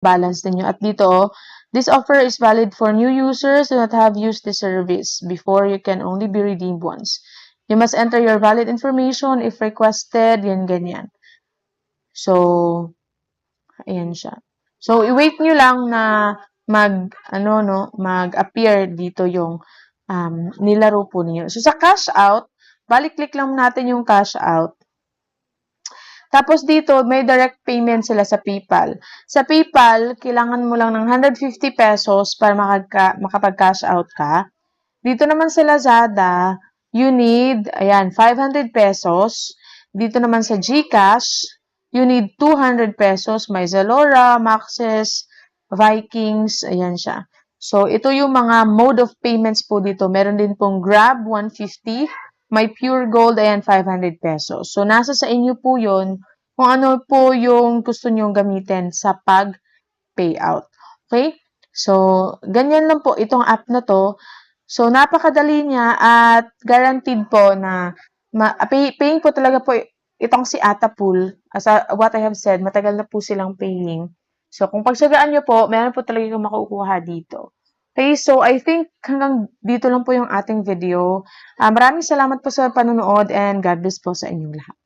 balance ninyo. At dito, this offer is valid for new users who not have used the service before. You can only be redeemed once. You must enter your valid information if requested, yan ganyan. So, ayan siya. So, i-wait nyo lang na mag-appear dito yung nilaro po niyo. So, sa cash out, balik-click lang natin yung cash out. Tapos dito, may direct payment sila sa PayPal. Sa PayPal, kailangan mo lang ng 150 pesos para makapag-cash out ka. Dito naman sa Lazada, you need, ayan, 500 pesos. Dito naman sa GCash, you need 200 pesos. May Zalora, Maxis, Vikings, ayan siya. So, ito yung mga mode of payments po dito. Meron din pong Grab, 150. May Pure Gold, ayan, 500 pesos. So, nasa sa inyo po yun kung ano po yung gusto nyong gamitin sa pag-payout. Okay? So, ganyan lang po itong app na to. So, napakadali niya at guaranteed po na paying po talaga po itong si Atapool. As what I have said, matagal na po silang paying. So, kung pagsagaan nyo po, meron po talaga yung makukuha dito. Okay, so I think hanggang dito lang po yung ating video. Maraming salamat po sa panonood and God bless po sa inyong lahat.